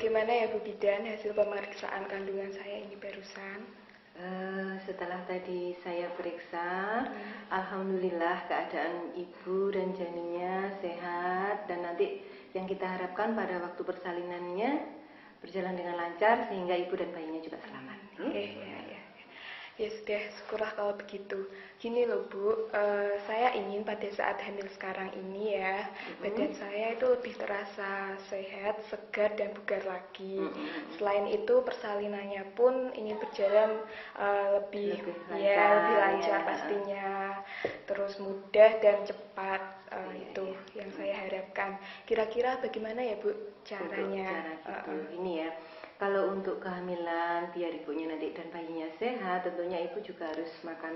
bagaimana ya Bu Bidan hasil pemeriksaan kandungan saya ini barusan? Setelah tadi saya periksa, alhamdulillah keadaan ibu dan janinnya sehat, dan nanti yang kita harapkan pada waktu persalinannya berjalan dengan lancar sehingga ibu dan bayinya juga selamat. Ya sudah, syukurlah kalau begitu. Gini loh Bu, saya ingin pada saat hamil sekarang ini ya, badan saya itu lebih terasa sehat, segar dan bugar lagi. Selain itu persalinannya pun ingin berjalan lebih lancar pastinya, terus mudah dan cepat. Itu yang saya harapkan. Kira-kira bagaimana ya Bu caranya? Ini ya. Kalau untuk kehamilan biar ibunya nanti dan bayinya sehat, tentunya ibu juga harus makan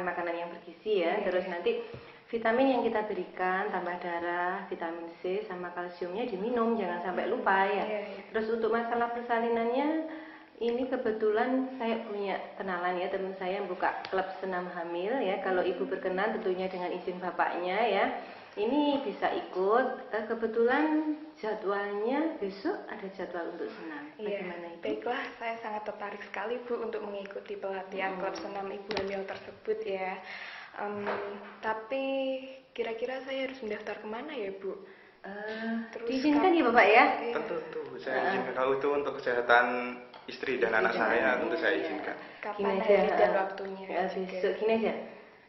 makanan yang bergizi ya. Terus nanti vitamin yang kita berikan, tambah darah, vitamin C sama kalsiumnya diminum, jangan sampai lupa ya. Terus untuk masalah persalinannya, ini kebetulan saya punya kenalan ya, teman saya yang buka klub senam hamil ya. Kalau ibu berkenan tentunya dengan izin bapaknya ya, ini bisa ikut. Kebetulan jadwalnya besok ada jadwal untuk senam. Bagaimana Ibu? Baiklah, saya sangat tertarik sekali Bu untuk mengikuti pelatihan klub senam ibu hamil tersebut ya. Tapi kira-kira saya harus mendaftar kemana ya Bu? Diizinkan ya Bapak ya? Tentu, saya izinkan. Kalau itu untuk kesehatan istri dan anak saya, tentu saya izinkan. Kapan hari dan waktunya? Besok gini aja.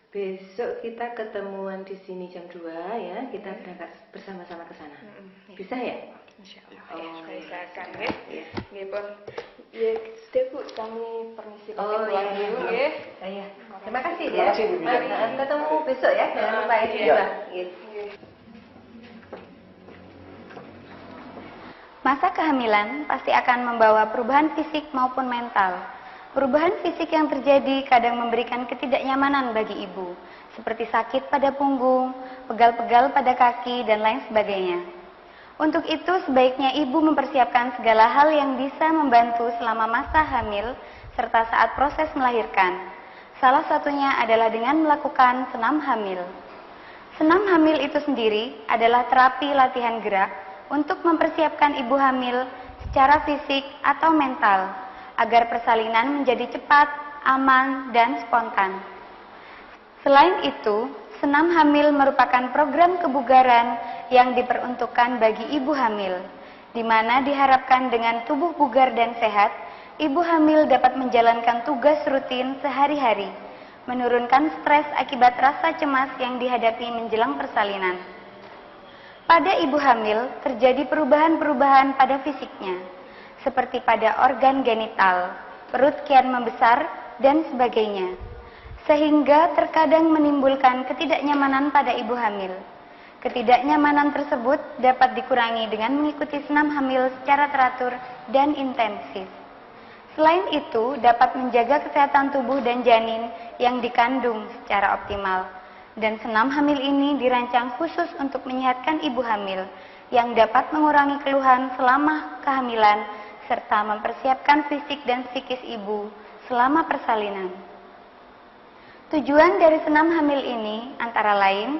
Besok kita ketemuan di sini jam 2 ya. Kita berangkat bersama-sama ke sana. Bisa ya? Insya Allah. Saya usahakan ya. Ya, sudah Bu, kami permisi pulang dulu ya. Terima kasih ya. Ketemu besok ya. Jangan lupa ya. Masa kehamilan pasti akan membawa perubahan fisik maupun mental. Perubahan fisik yang terjadi kadang memberikan ketidaknyamanan bagi ibu, seperti sakit pada punggung, pegal-pegal pada kaki, dan lain sebagainya. Untuk itu, sebaiknya ibu mempersiapkan segala hal yang bisa membantu selama masa hamil, serta saat proses melahirkan. Salah satunya adalah dengan melakukan senam hamil. Senam hamil itu sendiri adalah terapi latihan gerak untuk mempersiapkan ibu hamil secara fisik atau mental, agar persalinan menjadi cepat, aman, dan spontan. Selain itu, senam hamil merupakan program kebugaran yang diperuntukkan bagi ibu hamil, di mana diharapkan dengan tubuh bugar dan sehat, ibu hamil dapat menjalankan tugas rutin sehari-hari, menurunkan stres akibat rasa cemas yang dihadapi menjelang persalinan. Pada ibu hamil, terjadi perubahan-perubahan pada fisiknya, seperti pada organ genital, perut kian membesar, dan sebagainya, sehingga terkadang menimbulkan ketidaknyamanan pada ibu hamil. Ketidaknyamanan tersebut dapat dikurangi dengan mengikuti senam hamil secara teratur dan intensif. Selain itu, dapat menjaga kesehatan tubuh dan janin yang dikandung secara optimal. Dan senam hamil ini dirancang khusus untuk menyehatkan ibu hamil yang dapat mengurangi keluhan selama kehamilan serta mempersiapkan fisik dan psikis ibu selama persalinan. Tujuan dari senam hamil ini antara lain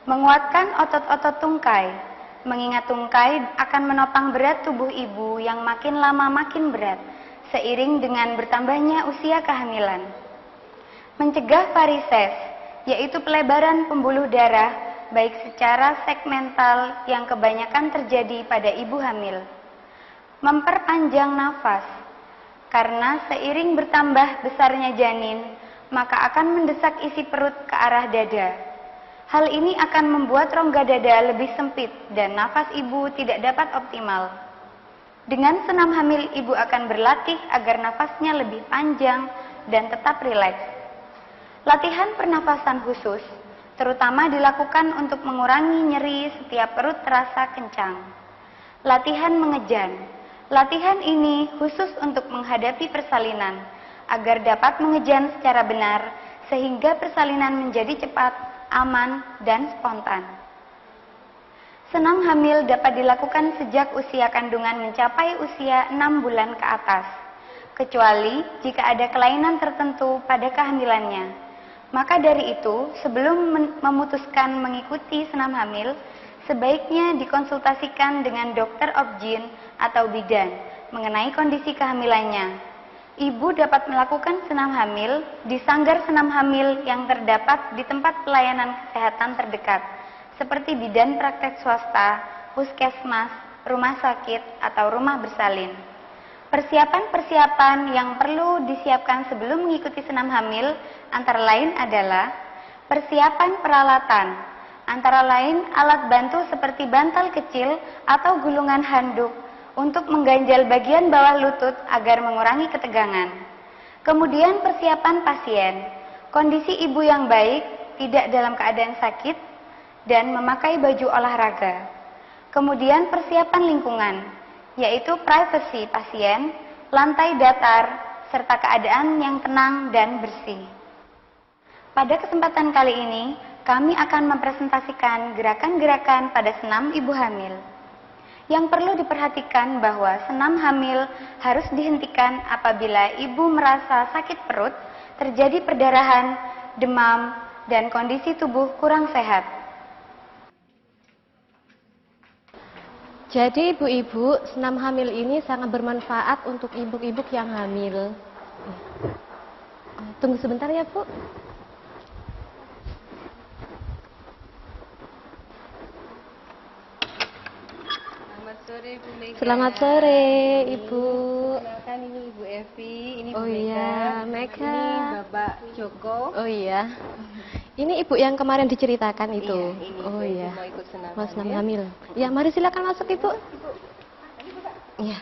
menguatkan otot-otot tungkai, mengingat tungkai akan menopang berat tubuh ibu yang makin lama makin berat seiring dengan bertambahnya usia kehamilan. Mencegah varises, yaitu pelebaran pembuluh darah baik secara segmental yang kebanyakan terjadi pada ibu hamil. Memperpanjang nafas, karena seiring bertambah besarnya janin, maka akan mendesak isi perut ke arah dada. Hal ini akan membuat rongga dada lebih sempit dan nafas ibu tidak dapat optimal. Dengan senam hamil, ibu akan berlatih agar nafasnya lebih panjang dan tetap rileks. Latihan pernafasan khusus terutama dilakukan untuk mengurangi nyeri setiap perut terasa kencang. Latihan mengejan. Latihan ini khusus untuk menghadapi persalinan agar dapat mengejan secara benar sehingga persalinan menjadi cepat, aman, dan spontan. Senam hamil dapat dilakukan sejak usia kandungan mencapai usia 6 bulan ke atas, kecuali jika ada kelainan tertentu pada kehamilannya. Maka dari itu, sebelum memutuskan mengikuti senam hamil, sebaiknya dikonsultasikan dengan dokter obgyn atau bidan mengenai kondisi kehamilannya. Ibu dapat melakukan senam hamil di sanggar senam hamil yang terdapat di tempat pelayanan kesehatan terdekat, seperti bidan praktek swasta, puskesmas, rumah sakit, atau rumah bersalin. Persiapan-persiapan yang perlu disiapkan sebelum mengikuti senam hamil antara lain adalah persiapan peralatan, antara lain alat bantu seperti bantal kecil atau gulungan handuk untuk mengganjal bagian bawah lutut agar mengurangi ketegangan. Kemudian persiapan pasien, kondisi ibu yang baik, tidak dalam keadaan sakit, dan memakai baju olahraga. Kemudian persiapan lingkungan, yaitu privasi pasien, lantai datar, serta keadaan yang tenang dan bersih. Pada kesempatan kali ini, kami akan mempresentasikan gerakan-gerakan pada senam ibu hamil. Yang perlu diperhatikan bahwa senam hamil harus dihentikan apabila ibu merasa sakit perut, terjadi perdarahan, demam, dan kondisi tubuh kurang sehat. Jadi ibu-ibu, senam hamil ini sangat bermanfaat untuk ibu-ibu yang hamil. Tunggu sebentar ya, Bu. Selamat sore Bu Mega. Selamat sore, Ibu. Kenalkan ini Ibu Evi, ini Bu Oh iya, Mega. Ini Bapak Joko. Oh iya. Ini Ibu yang kemarin diceritakan itu. Iya, ini Oh Bu Evi iya. mau ikut senam Mau senam hamil. hamil. Ya, mari silakan masuk, Ibu. Iya.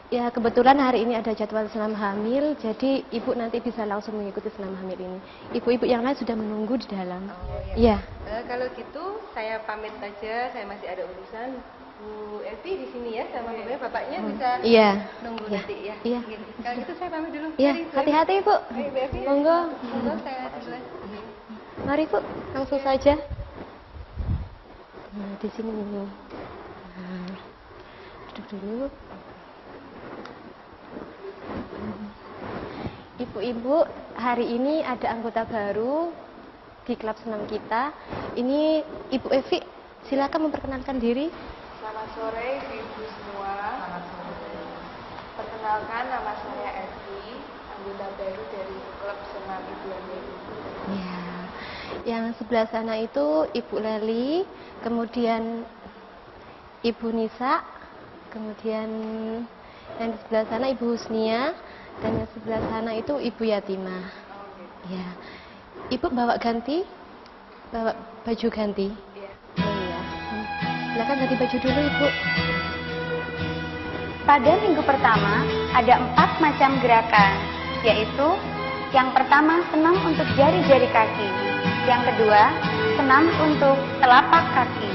Ya, kebetulan hari ini ada jadwal senam hamil, jadi Ibu nanti bisa langsung mengikuti senam hamil ini. Ibu-ibu yang lain sudah menunggu di dalam. Oh Iya. Kalau gitu saya pamit saja, saya masih ada urusan. Bu Evi di sini ya sama bapaknya bisa Iya. nunggu Iya. nanti ya. Iya. Oke. Kalau gitu saya pamit dulu. Iya, Mari, Bu Evi. hati-hati, Ibu. Ayo, Bu Evi. Monggo. Monggo saya duluan. Mari, Bu, langsung saja. Nah, di sini dulu. Nah, duduk dulu. Ibu-ibu, hari ini ada anggota baru di klub senam kita. Ini Ibu Evi, silakan memperkenalkan diri. Selamat sore ibu semua. Perkenalkan, nama saya Evi, anggota baru dari klub senam ibu hamil. Ya, yang sebelah sana itu Ibu Leli, kemudian Ibu Nisa, kemudian yang di sebelah sana Ibu Husnia, dan yang sebelah sana itu Ibu Yatimah. Ya, Ibu bawa ganti, bawa baju ganti. Iya. Oh iya. Silakan ganti baju dulu, Ibu. Pada minggu pertama, ada 4 macam gerakan, yaitu yang pertama senam untuk jari-jari kaki, yang kedua senam untuk telapak kaki,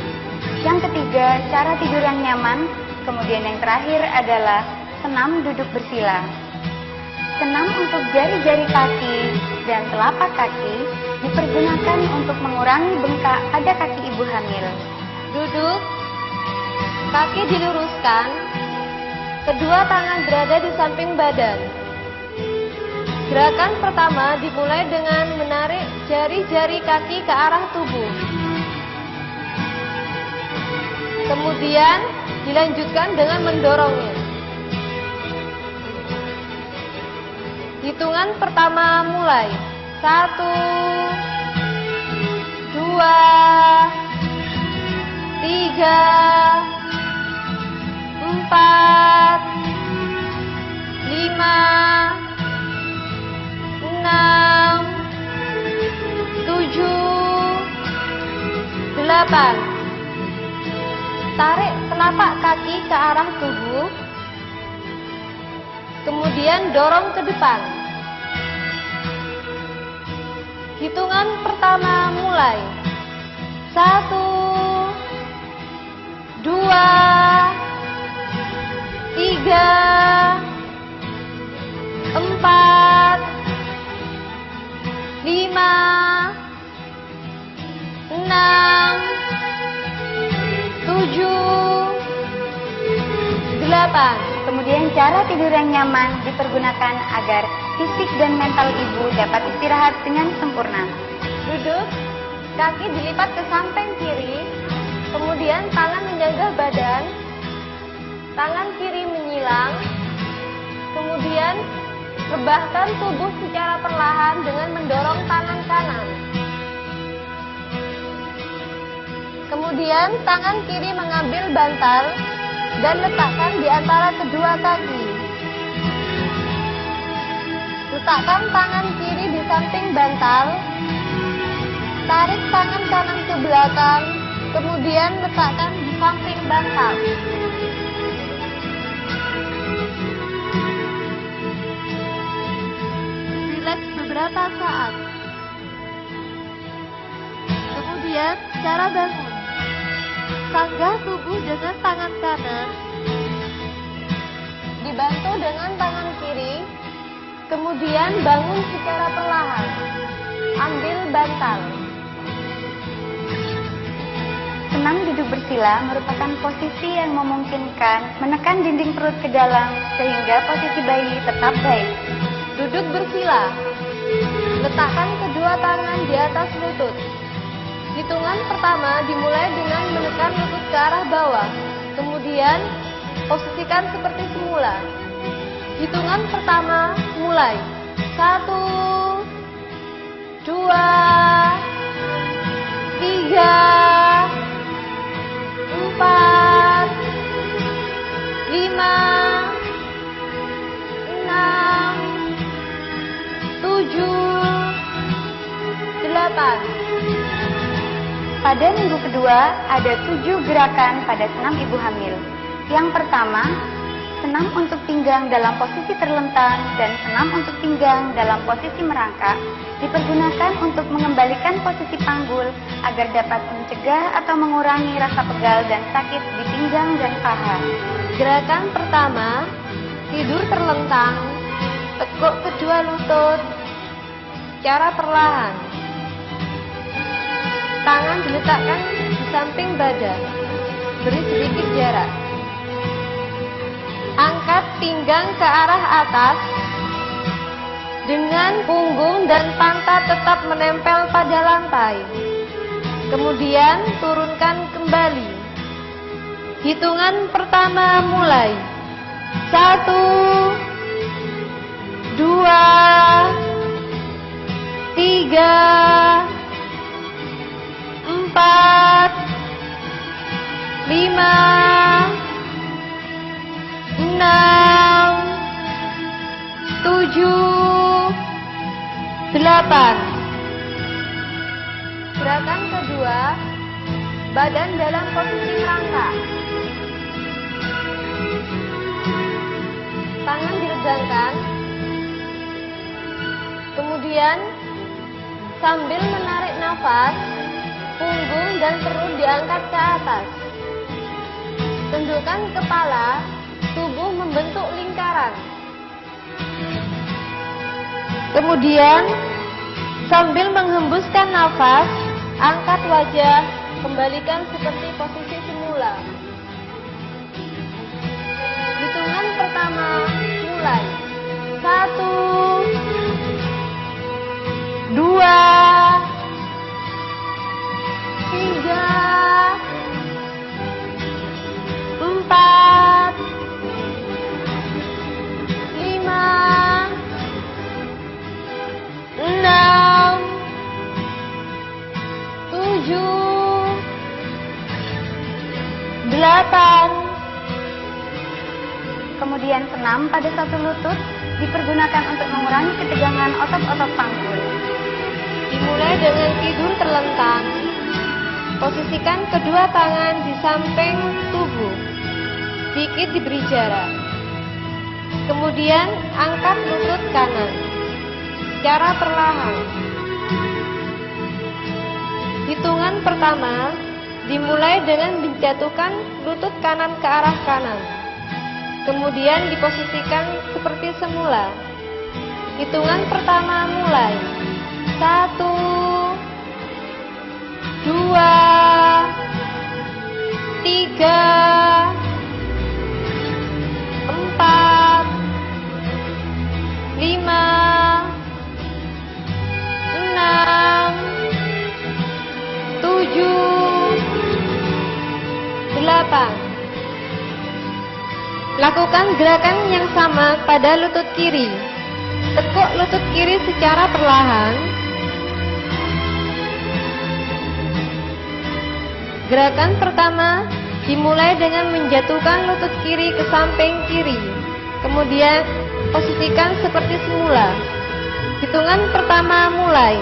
yang ketiga cara tidur yang nyaman, kemudian yang terakhir adalah senam duduk bersila. Senam untuk jari-jari kaki dan telapak kaki dipergunakan untuk mengurangi bengkak pada kaki ibu hamil. Duduk, kaki diluruskan, kedua tangan berada di samping badan. Gerakan pertama dimulai dengan menarik jari-jari kaki ke arah tubuh. Kemudian dilanjutkan dengan mendorongnya. Hitungan pertama mulai. 1, 2, 3, 4, 5, 6, 7, 8. Tarik telapak kaki ke arah tubuh, kemudian dorong ke depan. Hitungan pertama mulai. 1, 2, 3, 4, 5, 6, 7, 8. Kemudian cara tidur yang nyaman dipergunakan agar fisik dan mental ibu dapat istirahat dengan sempurna. Duduk, kaki dilipat ke samping kiri, kemudian kemudian tangan menjaga badan, tangan kiri menyilang, kemudian rebahkan tubuh secara perlahan dengan mendorong tangan kanan. Kemudian tangan kiri mengambil bantal dan letakkan di antara kedua kaki. Letakkan tangan kiri di samping bantal, tarik tangan kanan ke belakang, kemudian letakkan di samping bantal. Rileks beberapa saat. Kemudian cara bangun. Sanggah tubuh dengan tangan kanan, dibantu dengan tangan kiri, kemudian bangun secara perlahan. Ambil bantal. Senam duduk bersila merupakan posisi yang memungkinkan menekan dinding perut ke dalam sehingga posisi bayi tetap baik. Duduk bersila. Letakkan kedua tangan di atas lutut. Hitungan pertama dimulai dengan menekan lutut ke arah bawah. Kemudian posisikan seperti semula. Hitungan pertama mulai. 1, 2, 3, 4, 5, 6, 7, 8. Pada minggu kedua, ada 7 gerakan pada senam ibu hamil. Yang pertama, senam untuk pinggang dalam posisi terlentang dan senam untuk pinggang dalam posisi merangkak dipergunakan untuk mengembalikan posisi panggul agar dapat mencegah atau mengurangi rasa pegal dan sakit di pinggang dan paha. Gerakan pertama, tidur terlentang, tekuk kedua lutut, secara perlahan. Tangan diletakkan di samping badan, beri sedikit jarak. Angkat pinggang ke arah atas, dengan punggung dan pantat tetap menempel pada lantai. Kemudian turunkan kembali. Hitungan pertama mulai. 1, 2, 3, 4, 5, 6, 7, 8. Gerakan kedua, badan dalam posisi merangkak. Tangan diregangkan. Kemudian sambil menarik nafas, punggung dan perut diangkat ke atas. Tundukkan kepala, tubuh membentuk lingkaran. Kemudian, sambil menghembuskan nafas, angkat wajah, kembalikan seperti posisi semula. Hitungan pertama, mulai. 1, 2, 3, 4, 5, 6, 7, 8. Kemudian senam pada satu lutut dipergunakan untuk mengurangi ketegangan otot-otot panggul. Dimulai dengan tidur terlentang. Posisikan kedua tangan di samping tubuh. Sedikit diberi jarak. Kemudian angkat lutut kanan secara perlahan. Hitungan pertama dimulai dengan menjatuhkan lutut kanan ke arah kanan. Kemudian diposisikan seperti semula. Hitungan pertama mulai. 1, 2, 3, 4, 5, 6, 7, 8. belakang. Lakukan gerakan yang sama pada lutut kiri. Tekuk lutut kiri secara perlahan. Gerakan pertama dimulai dengan menjatuhkan lutut kiri ke samping kiri. Kemudian posisikan seperti semula. Hitungan pertama mulai.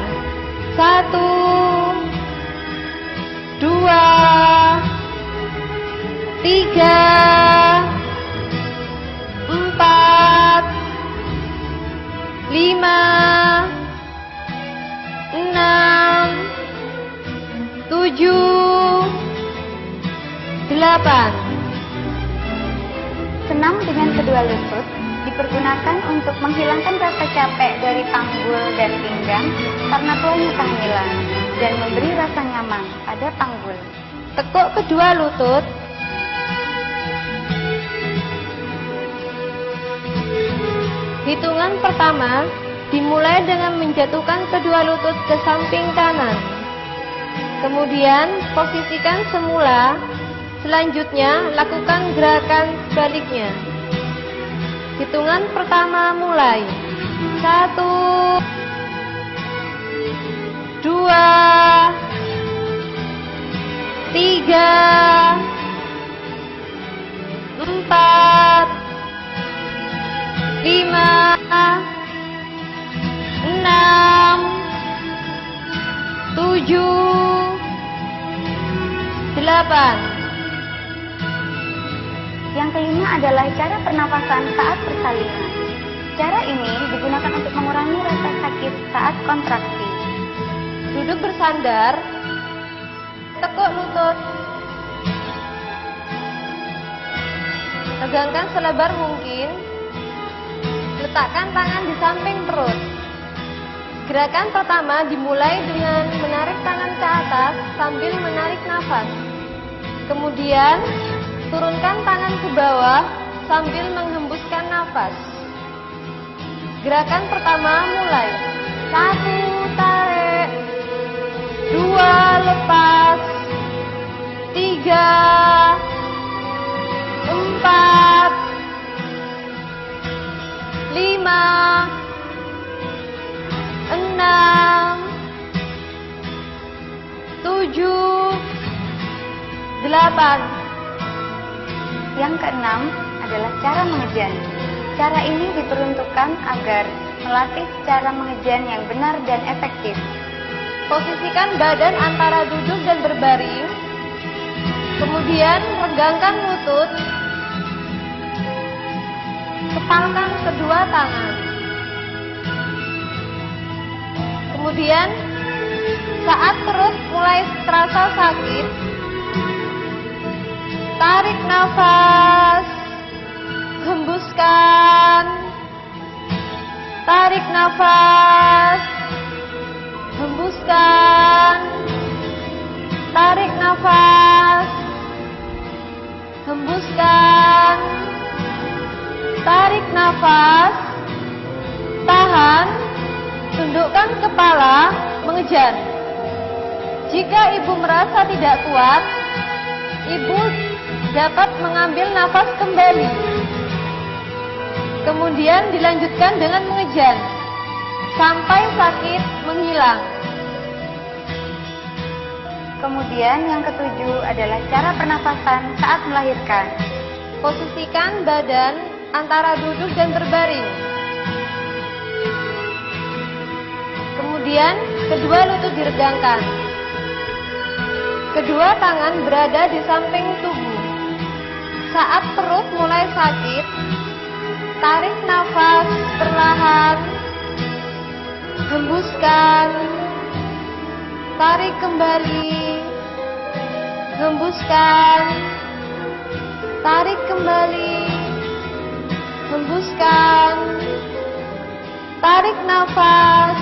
1, 2, 3, 4, 5, 6, 7, 8. Senam dengan kedua lutut dipergunakan untuk menghilangkan rasa capek dari panggul dan pinggang karena tuanya kehamilan dan memberi rasa nyaman pada panggul. Tekuk kedua lutut. Hitungan pertama dimulai dengan menjatuhkan kedua lutut ke samping kanan. Kemudian posisikan semula. Selanjutnya lakukan gerakan sebaliknya. Hitungan pertama mulai. 1, 2, 3, 4, 5, 6, 7, 8. Yang kelima adalah cara pernapasan saat persalinan. Cara ini digunakan untuk mengurangi rasa sakit saat kontraksi. Duduk bersandar, tekuk lutut, tegangkan selebar mungkin, letakkan tangan di samping perut. Gerakan pertama dimulai dengan menarik tangan ke atas sambil menarik nafas. Kemudian turunkan tangan ke bawah sambil menghembuskan nafas. Gerakan pertama mulai. 1 tarik, 2 lepas, 3, 4, 5, 6, 7, 8. Yang keenam adalah cara mengejan. Cara ini diperuntukkan agar melatih cara mengejan yang benar dan efektif. Posisikan badan antara duduk dan berbaring. Kemudian regangkan lutut. Kepalkan kedua tangan. Kemudian saat perut mulai terasa sakit, tarik nafas, hembuskan, tarik nafas, hembuskan, tarik nafas, hembuskan, tarik nafas, tahan, tundukkan kepala, mengejar. Jika ibu merasa tidak kuat, ibu dapat mengambil nafas kembali. Kemudian dilanjutkan dengan mengejar sampai sakit menghilang. Kemudian yang ketujuh adalah cara pernapasan saat melahirkan. Posisikan badan antara duduk dan berbaring. Kemudian kedua lutut diregangkan. Kedua tangan berada di samping tubuh. Saat perut mulai sakit, tarik nafas perlahan, hembuskan, tarik kembali, hembuskan, tarik kembali, hembuskan, tarik nafas,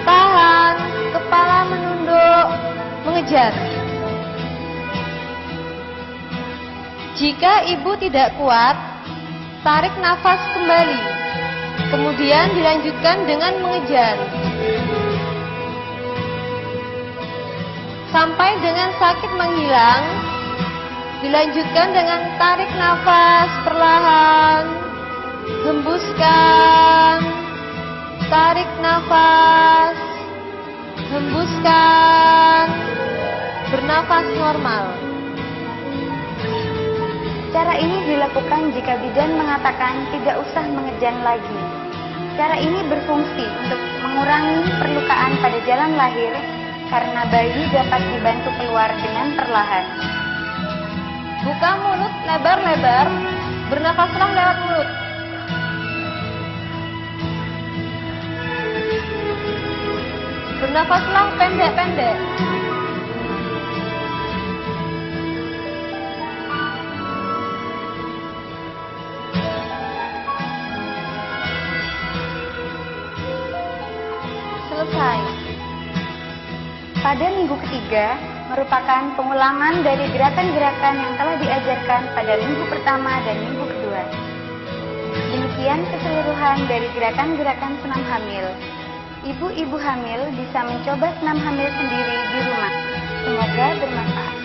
tahan, kepala menunduk, mengejar. Jika ibu tidak kuat, tarik nafas kembali. Kemudian dilanjutkan dengan mengejar. Sampai dengan sakit menghilang, Dilanjutkan dengan tarik nafas perlahan, hembuskan, tarik nafas, hembuskan, bernafas normal. Cara ini dilakukan jika bidan mengatakan tidak usah mengejan lagi. Cara ini berfungsi untuk mengurangi perlukaan pada jalan lahir karena bayi dapat dibantu keluar dengan perlahan. Buka mulut lebar-lebar, bernafaslah lewat mulut. Bernafaslah pendek-pendek. Selesai. Pada minggu ketiga, merupakan pengulangan dari gerakan-gerakan yang telah diajarkan pada minggu pertama dan minggu kedua. Demikian keseluruhan dari gerakan-gerakan senam hamil. Ibu-ibu hamil bisa mencoba senam hamil sendiri di rumah. Semoga bermanfaat.